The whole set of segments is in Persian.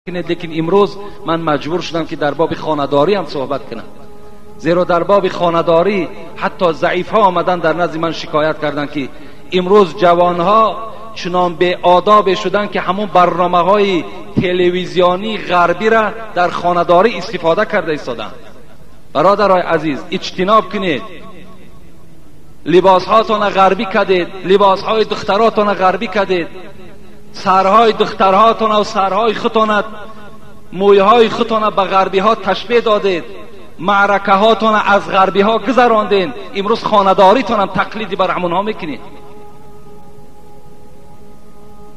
لیکن امروز من مجبور شدم که در باب خانه‌داری هم صحبت کنم، زیرا در باب خانه‌داری حتی ضعیف ها آمدن در نزد من شکایت کردن که امروز جوان ها چنان به آداب شدن که همون برنامه های تلویزیونی غربی را در خانه‌داری استفاده کرده ایستادن. برادرای عزیز، اجتناب کنید، لباس هاتون غربی کردید، لباس های دختراتون غربی کردید، سرهای دخترهاتون و سرهای خودتون، مویهای خودتون به غربی ها تشبیه دادید، معرکه هاتون از غربی ها گذراندین، امروز خانه‌داریتون هم تقلیدی بر همونها میکنید.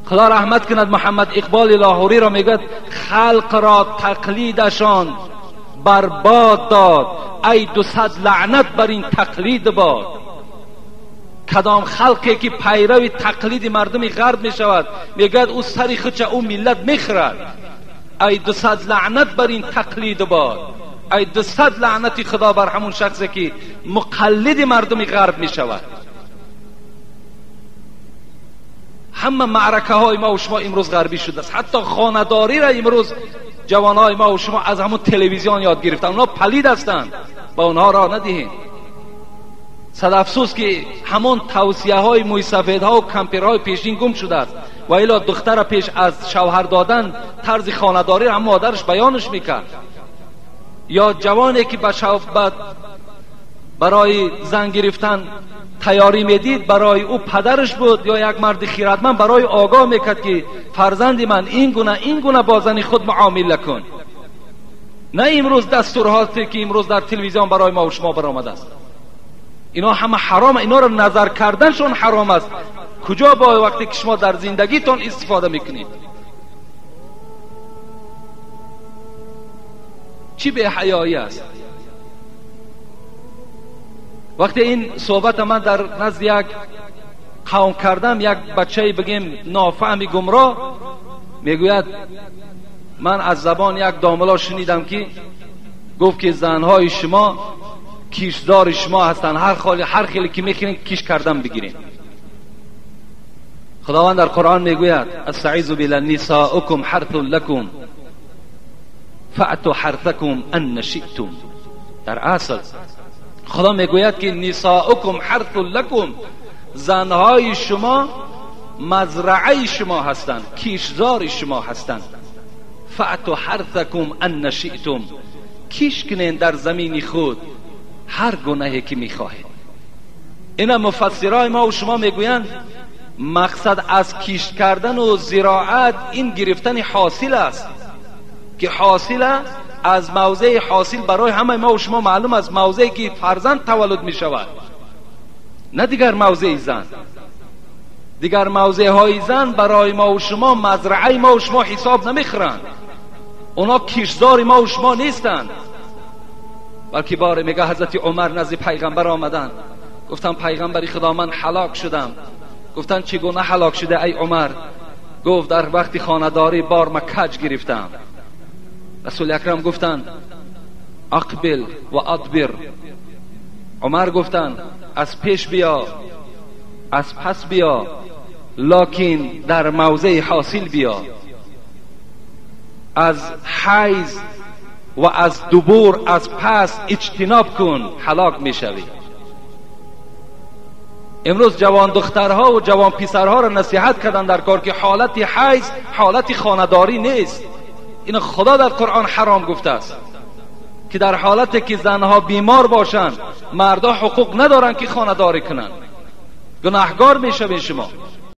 خدا رحمت کند محمد اقبال لاهوری را میگد خلق را تقلیدشان برباد داد، ای 200 لعنت بر این تقلید باد. کدام خلقی که پیرو تقلید مردم غرب می شود میگد او سری خودش او ملت میخرد، ای 200 لعنت بر این تقلید باد، ای 200 لعنت خدا بر همون شخصی که مقلد مردم غرب می شود. همه معرکه های ما و شما امروز غربی شده است. حتی خانه‌داری را امروز جوانای ما و شما از همون تلویزیون یاد گرفتن. اونا پلید هستند، با اونها راه ندهید. صد افسوس که همون توصیه های موی سفید ها و کمپرهای پیشین گم شده است، و الا دختر پیش از شوهر دادن طرز خانه‌داری را هم مادرش بیانش میکرد. یا جوانی که برای زن گرفتن تیاری میدید، برای او پدرش بود یا یک مرد خیرتمند برای آگاه میکرد که فرزند من این گونه با زن خود معامله کن. نه امروز دستورهاتی که امروز در تلویزیون برای ما و شما برآمده است. اینا همه حرام، اینا رو نظر کردنشون حرام است. کجا با وقتی که شما در زندگیتون استفاده میکنید؟ چی به حیایی است؟ وقتی این صحبت من در نزد یک قوم کردم، یک بچه بگیم نافهمی گمراه میگوید من از زبان یک داملا شنیدم که گفت که زنهای شما کیشدار شما هستن، هر خیلی که میخواین کیش کردن بگیرین. خداوند در قرآن میگوید استعیذ بالله نساؤکم حرث لکم فأتوا حرثکم ان شئتم. در اصل خدا میگوید که نساؤکم حرث لکم، زنهای شما مزرعه شما هستند، کیشدار شما هستند. فأتوا حرثکم ان شئتم، کیش کنین در زمین خود هر گونه‌ای که میخواهید. اینا مفسرای ما و شما میگویند مقصد از کیش کردن و زراعت این گرفتن حاصل است، که حاصل از موضع حاصل برای همه ما و شما معلوم است، موضعی که فرزند تولد می شود، نه دیگر موضع زن. دیگر موضع های زن برای ما و شما مزرعه ما و شما حساب نمیخورند، اونا کیشدار ما و شما نیستند. بلکه باره میگه حضرت عمر نزد پیغمبر آمدن، گفتن پیغمبری خدا من هلاک شدم. گفتن چگونه هلاک شده ای عمر؟ گفت در وقت خانه‌داری بار ما کج گرفتم. رسول اکرم گفتن اقبل و ادبر. عمر گفتن از پیش بیا، از پس بیا، لکن در موضع حاصل بیا. از حیض و از دبور از پس اجتناب کن، هلاک میشوی. امروز جوان دخترها و جوان پسرها را نصیحت کردن در کار که حالت حیض حالت خانه‌داری نیست. این خدا در قرآن حرام گفته است که در حالتی که زنها بیمار باشند مردا حقوق ندارن که خانه‌داری کنن. گناهگار میشوین شما.